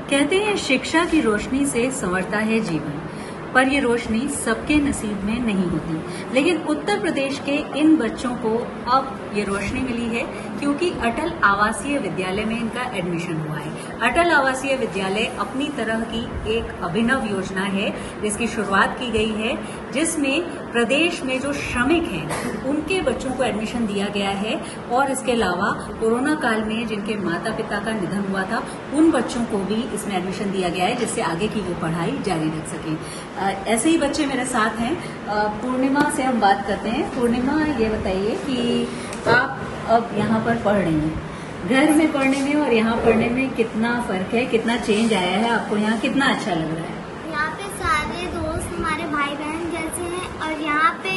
कहते हैं शिक्षा की रोशनी से संवरता है जीवन, पर ये रोशनी सबके नसीब में नहीं होती। लेकिन उत्तर प्रदेश के इन बच्चों को अब ये रोशनी मिली है क्योंकि अटल आवासीय विद्यालय में इनका एडमिशन हुआ है। अटल आवासीय विद्यालय अपनी तरह की एक अभिनव योजना है जिसकी शुरुआत की गई है, जिसमें प्रदेश में जो श्रमिक हैं उनके बच्चों को एडमिशन दिया गया है और इसके अलावा कोरोना काल में जिनके माता पिता का निधन हुआ था उन बच्चों को भी इसमें एडमिशन दिया गया है जिससे आगे की वो पढ़ाई जारी रख सकें। ऐसे ही बच्चे मेरे साथ हैं। पूर्णिमा से हम बात करते हैं। पूर्णिमा, ये बताइए कि आप अब यहाँ पर पढ़ रही हैं, घर में पढ़ने में और यहाँ पढ़ने में कितना फर्क है, कितना चेंज आया है, आपको यहाँ कितना अच्छा लग रहा है? यहाँ पे सारे दोस्त हमारे भाई बहन जैसे हैं और यहाँ पे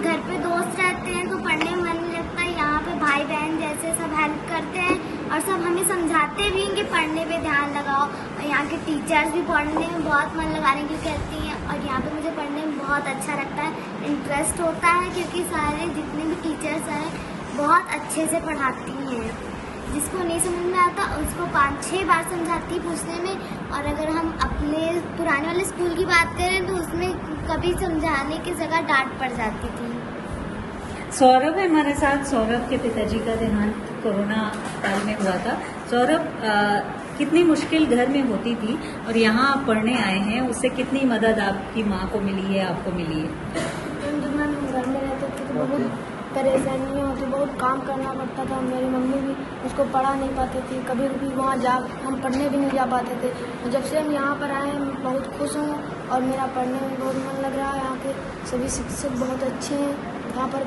घर पे दोस्त रहते हैं तो पढ़ने में मन नहीं लगता। यहाँ पे भाई बहन जैसे सब हेल्प करते हैं और सब हमें समझाते भी हैं कि पढ़ने पे ध्यान लगाओ। और यहाँ के टीचर्स भी पढ़ने में बहुत मन लगाने की कहती हैं और यहाँ पे मुझे पढ़ने में बहुत अच्छा लगता है, इंटरेस्ट होता है क्योंकि सारे जितने भी टीचर्स हैं बहुत अच्छे से पढ़ाती हैं। जिसको नहीं समझ में आता उसको 5-6 बार समझाती पूछने में। और अगर हम अपने पुराने वाले स्कूल की बात करें तो उसमें कभी समझाने की जगह डांट पड़ जाती थी। सौरभ है हमारे साथ। सौरभ के पिताजी का देहांत कोरोना काल में हुआ था। सौरभ, कितनी मुश्किल घर में होती थी और यहाँ आप पढ़ने आए हैं, उससे कितनी मदद आपकी माँ को मिली है, आपको मिली है? जब हम घर में रहते थे तो बहुत परेशानियाँ होती, बहुत काम करना पड़ता था। मेरी मम्मी भी उसको पढ़ा नहीं पाती थी, कभी भी वहाँ हम पढ़ने भी नहीं जा पाते थे। जब से हम यहाँ पर आए हैं बहुत खुश हूँ और मेरा पढ़ने में बहुत मन लग रहा है। यहाँ के सभी शिक्षक बहुत अच्छे हैं। यहाँ पर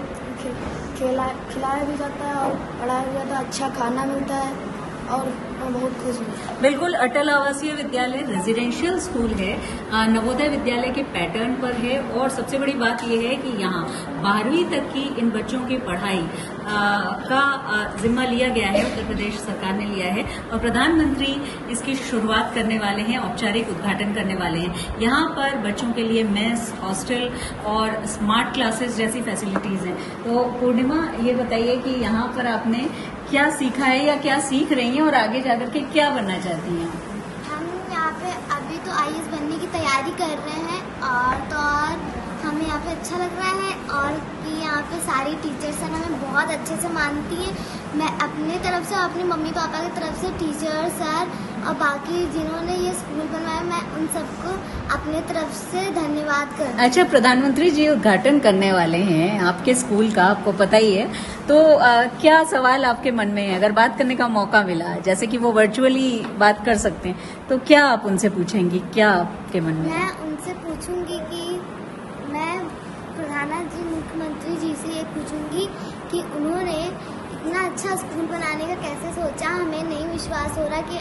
खिलाया भी जाता है और पढ़ाया भी जाता है, अच्छा खाना मिलता है और मैं बहुत खुश हूँ। बिल्कुल, अटल आवासीय विद्यालय रेजिडेंशियल स्कूल है, नवोदय विद्यालय के पैटर्न पर है और सबसे बड़ी बात यह है कि यहाँ 12वीं तक की इन बच्चों की पढ़ाई का जिम्मा लिया गया है, उत्तर प्रदेश सरकार ने लिया है और प्रधानमंत्री इसकी शुरुआत करने वाले हैं, औपचारिक उद्घाटन करने वाले हैं। यहाँ पर बच्चों के लिए मेस, हॉस्टल और स्मार्ट क्लासेस जैसी फैसिलिटीज हैं। तो पूर्णिमा, ये बताइए कि यहाँ पर आपने क्या सीखा है या क्या सीख रही हैं और आगे जाकर के क्या बनना चाहती हैं? हम यहाँ पे अभी तो IAS बनने की तैयारी कर रहे हैं और हमें यहाँ पे अच्छा लग रहा है और कि यहाँ पे सारी टीचर्स हैं हमें बहुत अच्छे से मानती हैं। मैं अपने तरफ से, अपनी मम्मी पापा की तरफ से टीचर सर और बाकी जिन्होंने ये स्कूल बनवाया, मैं उन सबको अपने तरफ से धन्यवाद करती हूँ। अच्छा, प्रधानमंत्री जी उद्घाटन करने वाले हैं आपके स्कूल का, आपको पता ही है, तो क्या सवाल आपके मन में है? अगर बात करने का मौका मिला, जैसे कि वो वर्चुअली बात कर सकते हैं, तो क्या आप उनसे पूछेंगी? क्या आपके मन में? मैं उनसे पूछूंगी कि मैं प्रधानमंत्री मुख्यमंत्री जी से ये पूछूंगी कि उन्होंने इतना अच्छा स्कूल बनाने का कैसे सोचा। हमें नहीं विश्वास हो रहा कि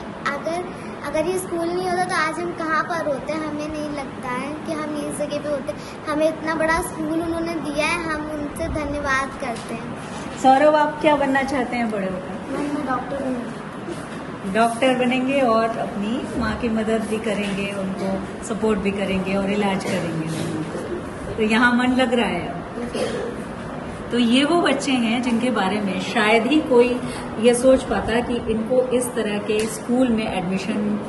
अगर ये स्कूल नहीं होता तो आज हम कहाँ पर होते। हमें नहीं लगता है कि हम इस जगह पे होते। हमें इतना बड़ा स्कूल उन्होंने दिया है, हम उनसे धन्यवाद करते हैं। सौरभ, आप क्या बनना चाहते हैं बड़े होकर? मैं डॉक्टर बनूँगी। डॉक्टर बनेंगे और अपनी माँ की मदद भी करेंगे, उनको सपोर्ट भी करेंगे और इलाज करेंगे। तो यहाँ मन लग रहा है। तो ये वो बच्चे हैं जिनके बारे में शायद ही कोई ये सोच पाता कि इनको इस तरह के स्कूल में एडमिशन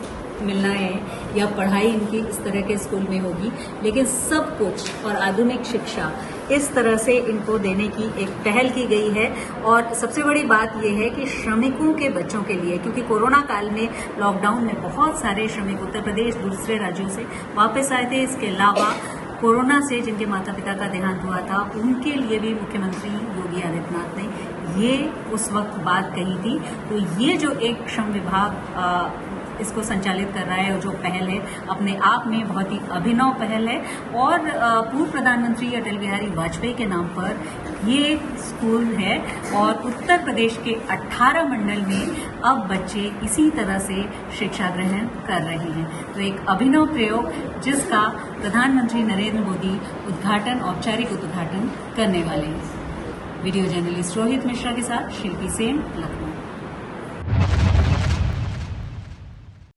मिलना है या पढ़ाई इनकी इस तरह के स्कूल में होगी। लेकिन सब कुछ और आधुनिक शिक्षा इस तरह से इनको देने की एक पहल की गई है। और सबसे बड़ी बात यह है कि श्रमिकों के बच्चों के लिए, क्योंकि कोरोना काल में लॉकडाउन में बहुत सारे श्रमिक उत्तर प्रदेश दूसरे राज्यों से वापस आए थे। इसके अलावा कोरोना से जिनके माता पिता का देहांत हुआ था उनके लिए भी मुख्यमंत्री योगी आदित्यनाथ ने ये उस वक्त बात कही थी। तो ये जो एक श्रम विभाग इसको संचालित कर रहा है और जो पहल है अपने आप में बहुत ही अभिनव पहल है। और पूर्व प्रधानमंत्री अटल बिहारी वाजपेयी के नाम पर ये स्कूल है और उत्तर प्रदेश के 18 मंडल में अब बच्चे इसी तरह से शिक्षा ग्रहण कर रहे हैं। तो एक अभिनव प्रयोग जिसका प्रधानमंत्री नरेंद्र मोदी औपचारिक उद्घाटन करने वाले हैं। वीडियो जर्नलिस्ट रोहित मिश्रा के साथ शिल्पी सेन, लखनऊ।